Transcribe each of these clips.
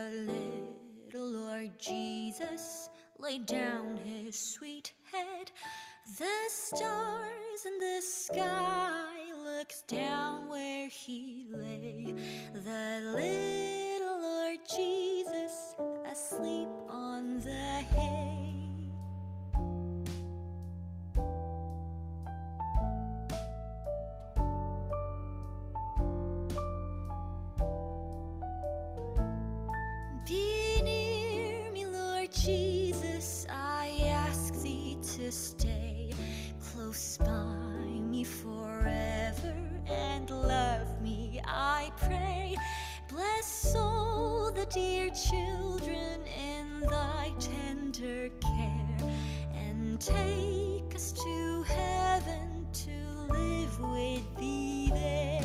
The little Lord Jesus laid down his sweet head. The stars in the sky looked down where he lay. The little Lord Jesus asleep on the hay. Be near me, Lord Jesus, I ask thee to stay close by me forever and love me, I pray. Bless all the dear children in thy tender care, and take us to heaven to live with thee there.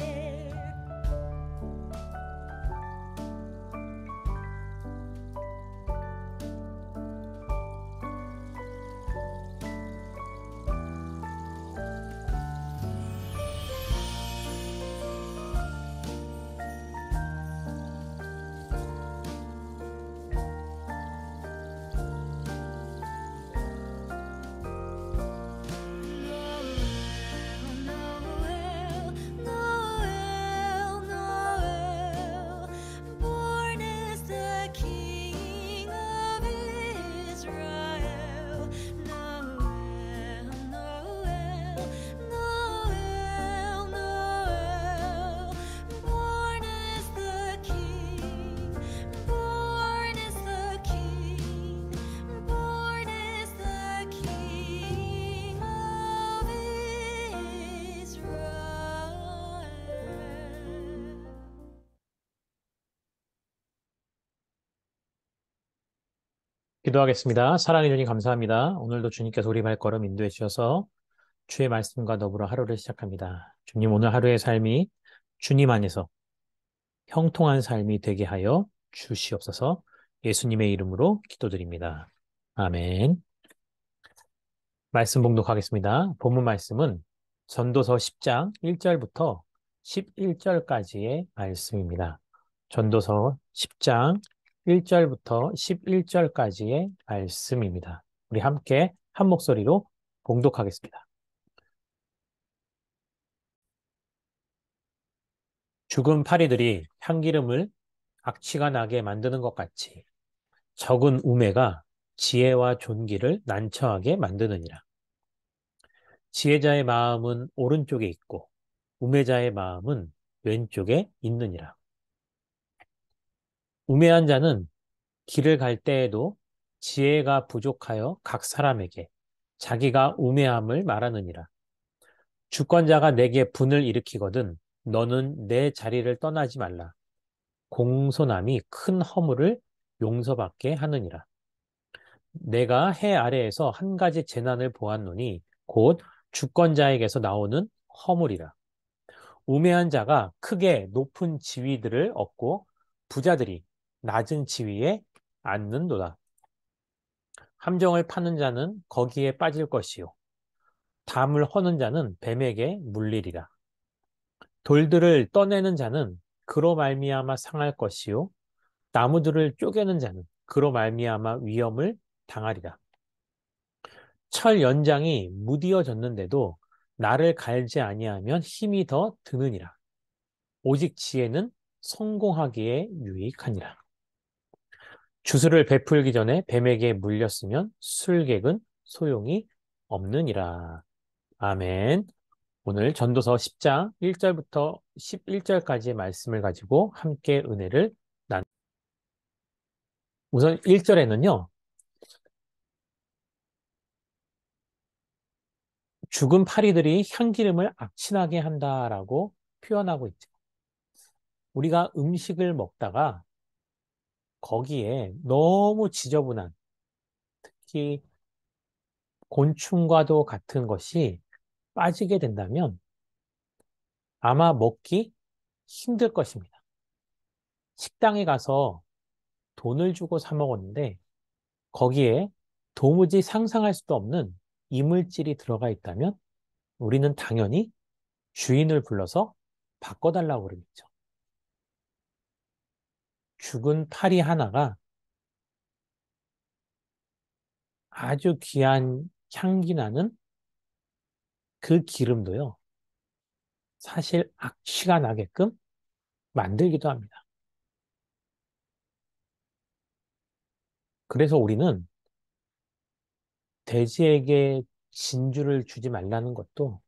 기도하겠습니다. 사랑해 주님 감사합니다. 오늘도 주님께서 우리 발걸음 인도해 주셔서 주의 말씀과 더불어 하루를 시작합니다. 주님 오늘 하루의 삶이 주님 안에서 형통한 삶이 되게 하여 주시옵소서. 예수님의 이름으로 기도드립니다. 아멘. 말씀 봉독하겠습니다. 본문 말씀은 전도서 10장 1절부터 11절까지의 말씀입니다. 전도서 10장 1절부터 11절까지의 말씀입니다. 우리 함께 한 목소리로 봉독하겠습니다. 죽은 파리들이 향기름을 악취가 나게 만드는 것 같이 적은 우매가 지혜와 존귀를 난처하게 만드느니라. 지혜자의 마음은 오른쪽에 있고 우매자의 마음은 왼쪽에 있느니라. 우매한 자는 길을 갈 때에도 지혜가 부족하여 각 사람에게 자기가 우매함을 말하느니라. 주권자가 내게 분을 일으키거든 너는 내 자리를 떠나지 말라. 공손함이 큰 허물을 용서받게 하느니라. 내가 해 아래에서 한 가지 재난을 보았노니 곧 주권자에게서 나오는 허물이라. 우매한 자가 크게 높은 지위들을 얻고 부자들이 낮은 지위에 앉는도다. 함정을 파는 자는 거기에 빠질 것이요 담을 허는 자는 뱀에게 물리리라. 돌들을 떠내는 자는 그로 말미암아 상할 것이요 나무들을 쪼개는 자는 그로 말미암아 위험을 당하리라. 철 연장이 무디어졌는데도 나를 갈지 아니하면 힘이 더 드느니라. 오직 지혜는 성공하기에 유익하니라. 주술을 베풀기 전에 뱀에게 물렸으면 술객은 소용이 없느니라. 아멘. 오늘 전도서 10장 1절부터 11절까지의 말씀을 가지고 함께 은혜를 우선 1절에는요. 죽은 파리들이 향기름을 악취나게 한다라고 표현하고 있죠. 우리가 음식을 먹다가 거기에 너무 지저분한 특히 곤충과도 같은 것이 빠지게 된다면 아마 먹기 힘들 것입니다. 식당에 가서 돈을 주고 사 먹었는데 거기에 도무지 상상할 수도 없는 이물질이 들어가 있다면 우리는 당연히 주인을 불러서 바꿔달라고 그러겠죠. 죽은 파리 하나가 아주 귀한 향기 나는 그 기름도요, 사실 악취가 나게끔 만들기도 합니다. 그래서 우리는 돼지에게 진주를 주지 말라는 것도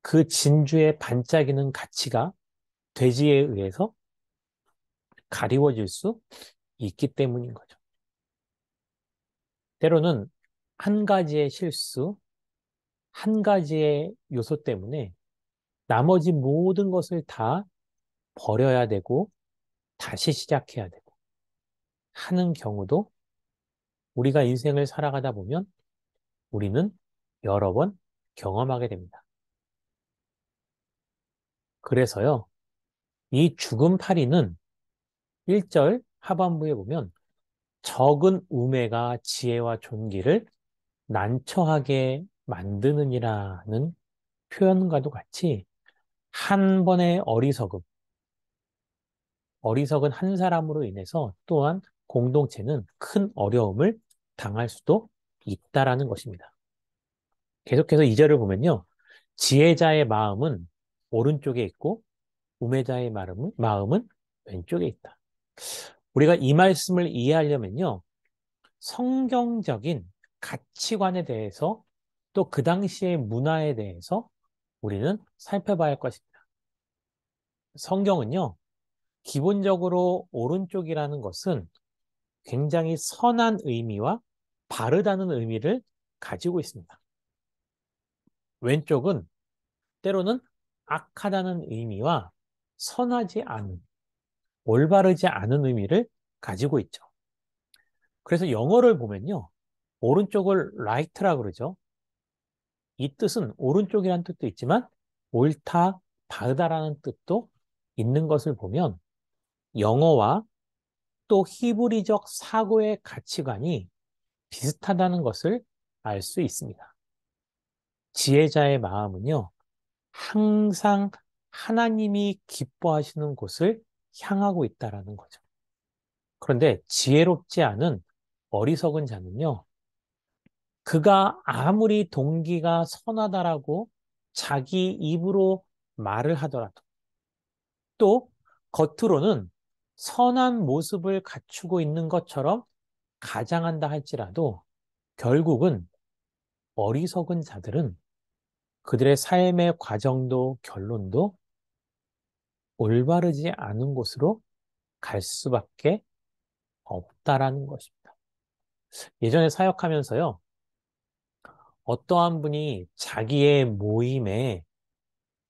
그 진주의 반짝이는 가치가 돼지에 의해서 가리워질 수 있기 때문인 거죠. 때로는 한 가지의 실수, 한 가지의 요소 때문에 나머지 모든 것을 다 버려야 되고 다시 시작해야 되고 하는 경우도 우리가 인생을 살아가다 보면 우리는 여러 번 경험하게 됩니다. 그래서요, 이 죽은 파리는 1절 하반부에 보면 적은 우매가 지혜와 존귀를 난처하게 만드느니라는 표현과도 같이 한 번의 어리석은 한 사람으로 인해서 또한 공동체는 큰 어려움을 당할 수도 있다라는 것입니다. 계속해서 2절을 보면요. 지혜자의 마음은 오른쪽에 있고 우매자의 마음은 왼쪽에 있다. 우리가 이 말씀을 이해하려면요. 성경적인 가치관에 대해서 또 그 당시의 문화에 대해서 우리는 살펴봐야 할 것입니다. 성경은요. 기본적으로 오른쪽이라는 것은 굉장히 선한 의미와 바르다는 의미를 가지고 있습니다. 왼쪽은 때로는 악하다는 의미와 선하지 않은, 올바르지 않은 의미를 가지고 있죠. 그래서 영어를 보면요. 오른쪽을 right라 그러죠. 이 뜻은 오른쪽이라는 뜻도 있지만 옳다, 바르다라는 뜻도 있는 것을 보면 영어와 또 히브리적 사고의 가치관이 비슷하다는 것을 알 수 있습니다. 지혜자의 마음은요, 항상 하나님이 기뻐하시는 곳을 향하고 있다라는 거죠. 그런데 지혜롭지 않은 어리석은 자는요, 그가 아무리 동기가 선하다라고 자기 입으로 말을 하더라도 또 겉으로는 선한 모습을 갖추고 있는 것처럼 가장한다 할지라도 결국은 어리석은 자들은 그들의 삶의 과정도 결론도 올바르지 않은 곳으로 갈 수밖에 없다라는 것입니다. 예전에 사역하면서요, 어떠한 분이 자기의 모임에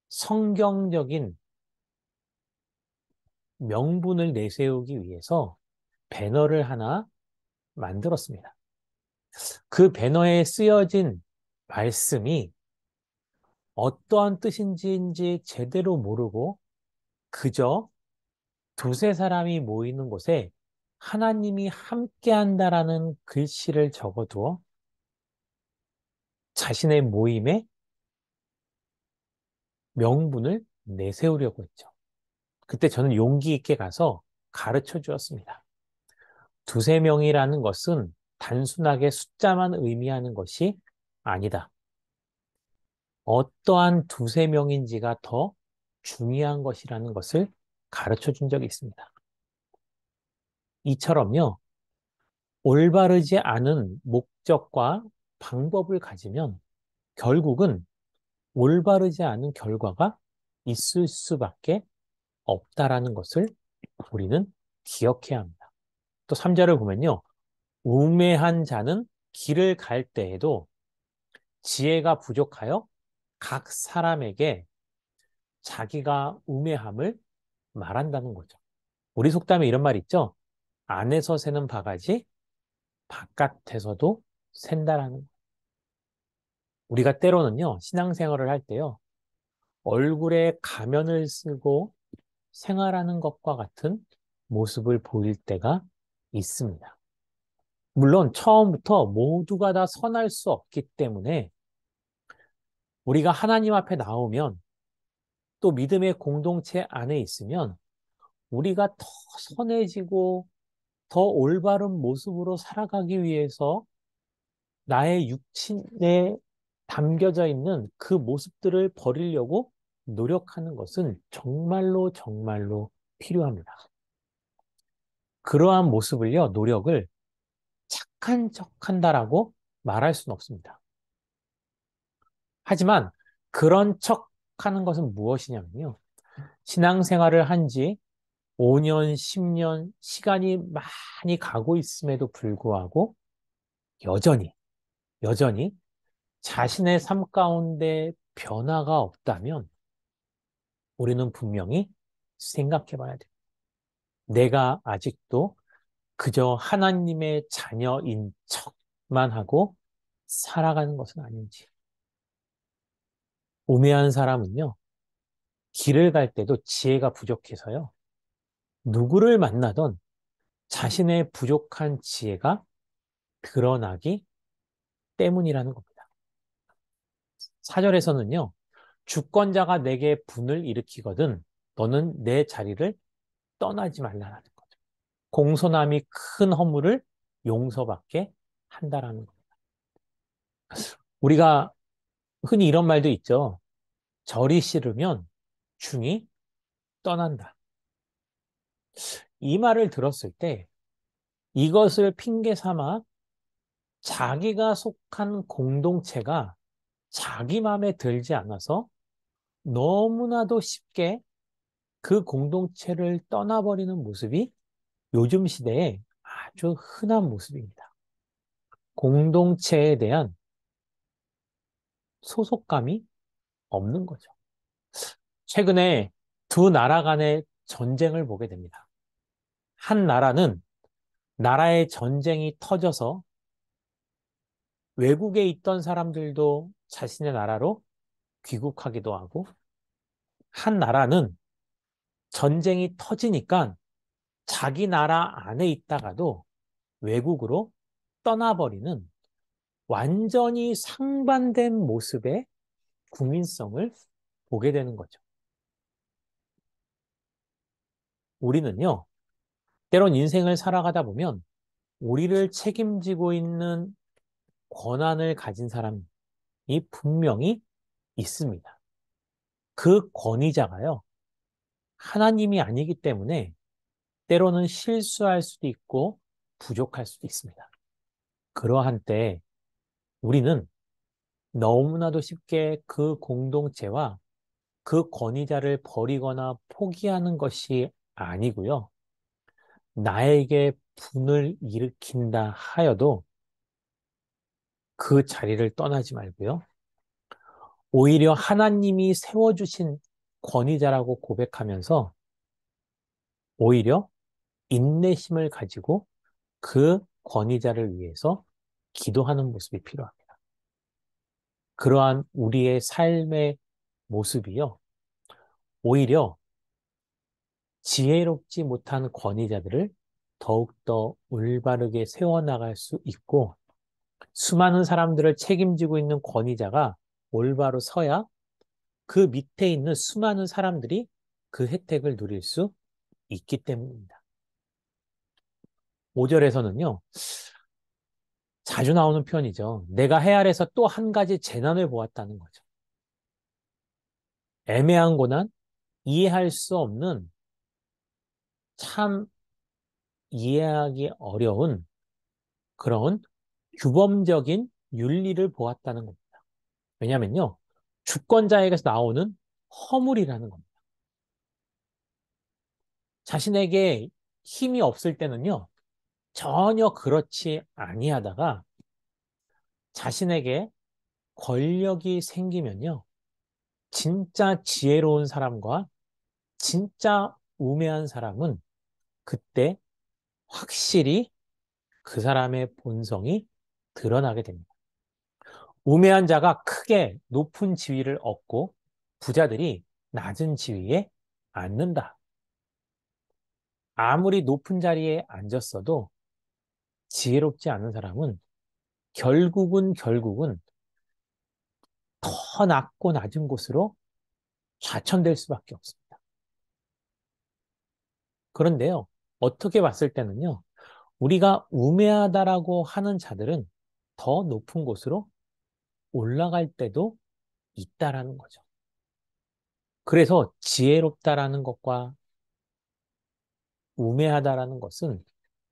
성경적인 명분을 내세우기 위해서 배너를 하나 만들었습니다. 그 배너에 쓰여진 말씀이 어떠한 뜻인지 제대로 모르고 그저 두세 사람이 모이는 곳에 하나님이 함께한다라는 글씨를 적어두어 자신의 모임에 명분을 내세우려고 했죠. 그때 저는 용기 있게 가서 가르쳐 주었습니다. 두세 명이라는 것은 단순하게 숫자만 의미하는 것이 아니다. 어떠한 두세 명인지가 더 중요한 것이라는 것을 가르쳐 준 적이 있습니다. 이처럼요, 올바르지 않은 목적과 방법을 가지면 결국은 올바르지 않은 결과가 있을 수밖에 없다라는 것을 우리는 기억해야 합니다. 또 3절을 보면요. 우매한 자는 길을 갈 때에도 지혜가 부족하여 각 사람에게 자기가 우매함을 말한다는 거죠. 우리 속담에 이런 말 있죠? 안에서 새는 바가지, 바깥에서도 샌다라는 거. 우리가 때로는요, 신앙생활을 할 때요, 얼굴에 가면을 쓰고 생활하는 것과 같은 모습을 보일 때가 있습니다. 물론 처음부터 모두가 다 선할 수 없기 때문에 우리가 하나님 앞에 나오면 또 믿음의 공동체 안에 있으면 우리가 더 선해지고 더 올바른 모습으로 살아가기 위해서 나의 육신에 담겨져 있는 그 모습들을 버리려고 노력하는 것은 정말로 정말로 필요합니다. 그러한 모습을요, 노력을 착한 척 한다라고 말할 수는 없습니다. 하지만 그런 척 하는 것은 무엇이냐면요. 신앙생활을 한 지 5년, 10년 시간이 많이 가고 있음에도 불구하고 여전히 자신의 삶 가운데 변화가 없다면 우리는 분명히 생각해 봐야 돼요. 내가 아직도 그저 하나님의 자녀인 척만 하고 살아가는 것은 아닌지. 우매한 사람은요, 길을 갈 때도 지혜가 부족해서요, 누구를 만나던 자신의 부족한 지혜가 드러나기 때문이라는 겁니다. 사절에서는요, 주권자가 내게 분을 일으키거든 너는 내 자리를 떠나지 말라는 거죠. 공손함이 큰 허물을 용서받게 한다라는 겁니다. 우리가 흔히 이런 말도 있죠. 절이 싫으면 중이 떠난다. 이 말을 들었을 때 이것을 핑계 삼아 자기가 속한 공동체가 자기 마음에 들지 않아서 너무나도 쉽게 그 공동체를 떠나버리는 모습이 요즘 시대에 아주 흔한 모습입니다. 공동체에 대한 소속감이 없는 거죠. 최근에 두 나라 간의 전쟁을 보게 됩니다. 한 나라는 나라의 전쟁이 터져서 외국에 있던 사람들도 자신의 나라로 귀국하기도 하고, 한 나라는 전쟁이 터지니까 자기 나라 안에 있다가도 외국으로 떠나버리는 완전히 상반된 모습의 국민성을 보게 되는 거죠. 우리는요, 때론 인생을 살아가다 보면 우리를 책임지고 있는 권한을 가진 사람이 분명히 있습니다. 그 권위자가요, 하나님이 아니기 때문에 때로는 실수할 수도 있고 부족할 수도 있습니다. 그러한 때 우리는 너무나도 쉽게 그 공동체와 그 권위자를 버리거나 포기하는 것이 아니고요. 나에게 분을 일으킨다 하여도 그 자리를 떠나지 말고요. 오히려 하나님이 세워주신 권위자라고 고백하면서 오히려 인내심을 가지고 그 권위자를 위해서 기도하는 모습이 필요합니다. 그러한 우리의 삶의 모습이요. 오히려 지혜롭지 못한 권위자들을 더욱더 올바르게 세워나갈 수 있고 수많은 사람들을 책임지고 있는 권위자가 올바로 서야 그 밑에 있는 수많은 사람들이 그 혜택을 누릴 수 있기 때문입니다. 5절에서는요, 자주 나오는 표현이죠. 내가 해 아래서 또 한 가지 재난을 보았다는 거죠. 애매한 고난, 이해할 수 없는 참 이해하기 어려운 그런 규범적인 윤리를 보았다는 겁니다. 왜냐하면요, 주권자에게서 나오는 허물이라는 겁니다. 자신에게 힘이 없을 때는요, 전혀 그렇지 아니하다가 자신에게 권력이 생기면요, 진짜 지혜로운 사람과 진짜 우매한 사람은 그때 확실히 그 사람의 본성이 드러나게 됩니다. 우매한 자가 크게 높은 지위를 얻고 부자들이 낮은 지위에 앉는다. 아무리 높은 자리에 앉았어도 지혜롭지 않은 사람은 결국은 더 낮고 낮은 곳으로 좌천될 수밖에 없습니다. 그런데요, 어떻게 봤을 때는요, 우리가 우매하다라고 하는 자들은 더 높은 곳으로 올라갈 때도 있다라는 거죠. 그래서 지혜롭다라는 것과 우매하다라는 것은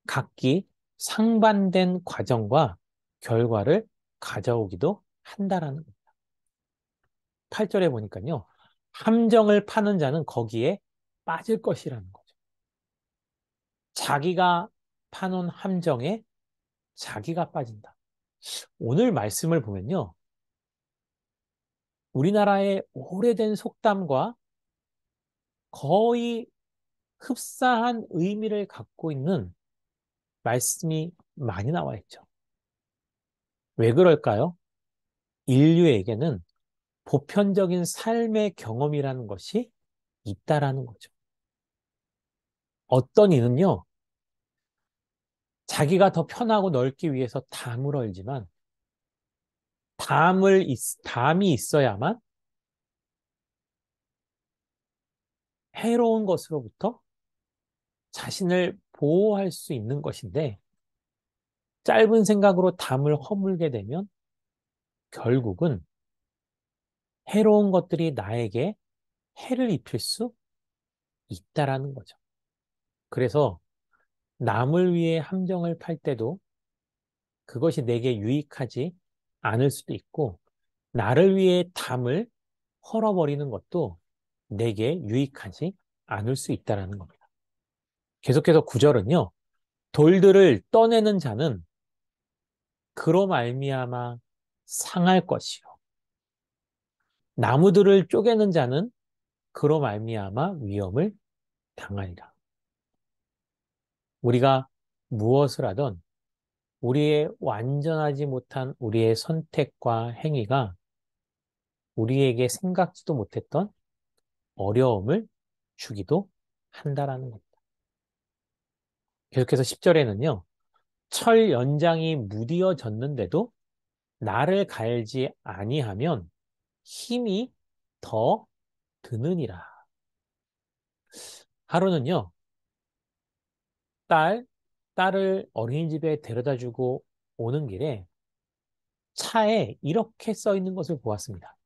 각기 상반된 과정과 결과를 가져오기도 한다라는 거예요. 8절에 보니까요. 함정을 파는 자는 거기에 빠질 것이라는 거죠. 자기가 파놓은 함정에 자기가 빠진다. 오늘 말씀을 보면요. 우리나라의 오래된 속담과 거의 흡사한 의미를 갖고 있는 말씀이 많이 나와 있죠. 왜 그럴까요? 인류에게는 보편적인 삶의 경험이라는 것이 있다라는 거죠. 어떤 이는요, 자기가 더 편하고 넓기 위해서 담을 얼지만, 담이 있어야만 해로운 것으로부터 자신을 보호할 수 있는 것인데, 짧은 생각으로 담을 허물게 되면 결국은 해로운 것들이 나에게 해를 입힐 수 있다라는 거죠. 그래서 남을 위해 함정을 팔 때도 그것이 내게 유익하지 않을 수도 있고, 나를 위해 담을 헐어버리는 것도 내게 유익하지 않을 수 있다라는 겁니다. 계속해서 9절은요. 돌들을 떠내는 자는 그로 말미암아 상할 것이요. 나무들을 쪼개는 자는 그로 말미암아 위험을 당하리라. 우리가 무엇을 하든 우리의 완전하지 못한 우리의 선택과 행위가 우리에게 생각지도 못했던 어려움을 주기도 한다라는 겁니다. 계속해서 10절에는요. 철 연장이 무디어졌는데도 나를 갈지 아니하면 힘이 더 드느니라. 하루는요. 딸을 어린이집에 데려다 주고 오는 길에 차에 이렇게 써 있는 것을 보았습니다.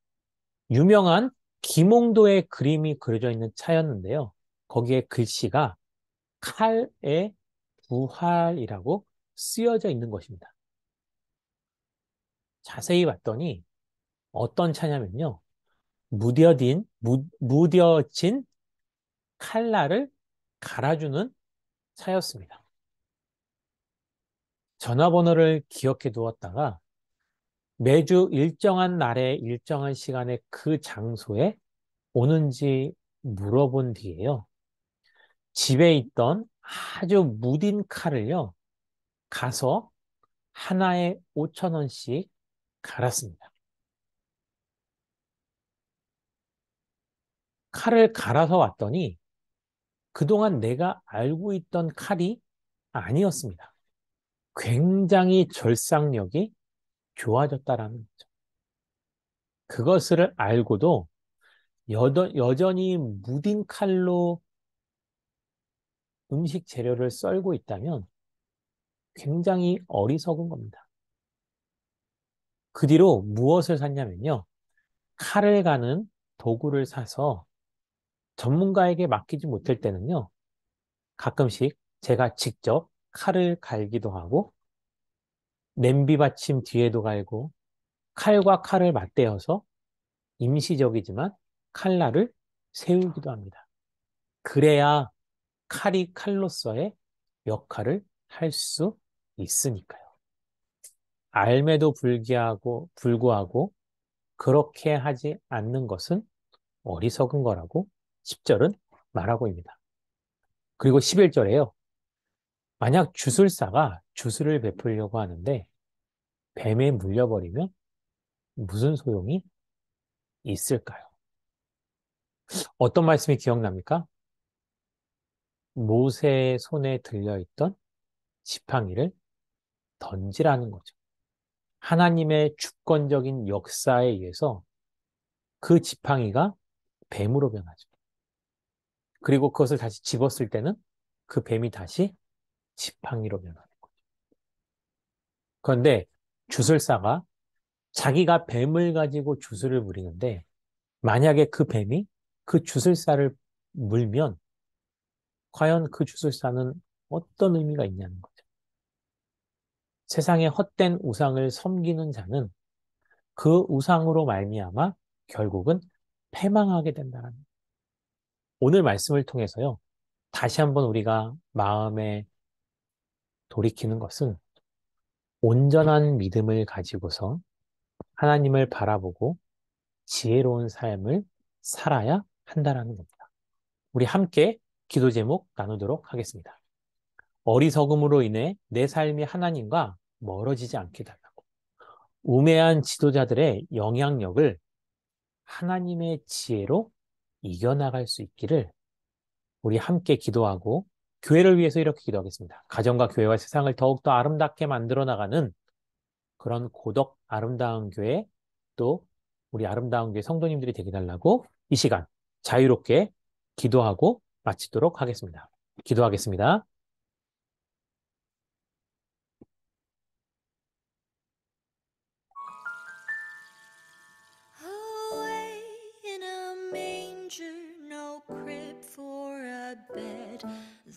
유명한 김홍도의 그림이 그려져 있는 차였는데요. 거기에 글씨가 칼의 부활이라고 쓰여져 있는 것입니다. 자세히 봤더니 어떤 차냐면요. 무뎌진 칼날을 갈아주는 차였습니다. 전화번호를 기억해 두었다가 매주 일정한 날에 일정한 시간에 그 장소에 오는지 물어본 뒤에요. 집에 있던 아주 무딘 칼을요. 가서 하나에 5천 원씩 갈았습니다. 칼을 갈아서 왔더니 그동안 내가 알고 있던 칼이 아니었습니다. 굉장히 절삭력이 좋아졌다라는 거죠. 그것을 알고도 여전히 무딘 칼로 음식 재료를 썰고 있다면 굉장히 어리석은 겁니다. 그 뒤로 무엇을 샀냐면요. 칼을 가는 도구를 사서 전문가에게 맡기지 못할 때는요. 가끔씩 제가 직접 칼을 갈기도 하고 냄비 받침 뒤에도 갈고 칼과 칼을 맞대어서 임시적이지만 칼날을 세우기도 합니다. 그래야 칼이 칼로서의 역할을 할 수 있으니까요. 알매도 불구하고 그렇게 하지 않는 것은 어리석은 거라고 10절은 말하고 있습니다. 그리고 11절에요. 만약 주술사가 주술을 베풀려고 하는데 뱀에 물려버리면 무슨 소용이 있을까요? 어떤 말씀이 기억납니까? 모세의 손에 들려있던 지팡이를 던지라는 거죠. 하나님의 주권적인 역사에 의해서 그 지팡이가 뱀으로 변하죠. 그리고 그것을 다시 집었을 때는 그 뱀이 다시 지팡이로 변하는 거죠. 그런데 주술사가 자기가 뱀을 가지고 주술을 부리는데 만약에 그 뱀이 그 주술사를 물면 과연 그 주술사는 어떤 의미가 있냐는 거죠. 세상에 헛된 우상을 섬기는 자는 그 우상으로 말미암아 결국은 패망하게 된다는 거예요. 오늘 말씀을 통해서요. 다시 한번 우리가 마음에 돌이키는 것은 온전한 믿음을 가지고서 하나님을 바라보고 지혜로운 삶을 살아야 한다라는 겁니다. 우리 함께 기도 제목 나누도록 하겠습니다. 어리석음으로 인해 내 삶이 하나님과 멀어지지 않게 달라고. 우매한 지도자들의 영향력을 하나님의 지혜로 이겨나갈 수 있기를 우리 함께 기도하고 교회를 위해서 이렇게 기도하겠습니다. 가정과 교회와 세상을 더욱더 아름답게 만들어 나가는 그런 고덕 아름다운 교회 또 우리 아름다운 교회 성도님들이 되게 달라고 이 시간 자유롭게 기도하고 마치도록 하겠습니다. 기도하겠습니다. Away in a manger, no crib for a bed,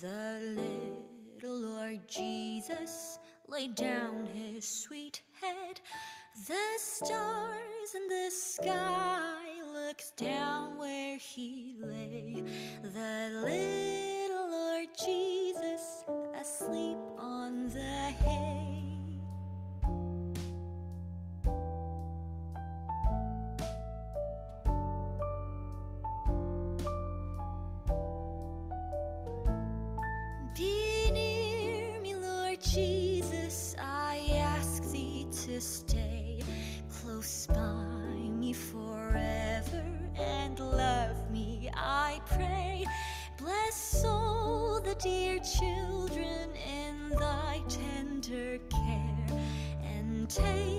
the little Lord Jesus laid down his sweet head. The stars in the sky looked down where he lay, the little Lord Jesus asleep on the hay. Be near me, Lord Jesus, I ask thee to stay close by me forever and love me, I pray. Bless all the dear children in thy tender care and take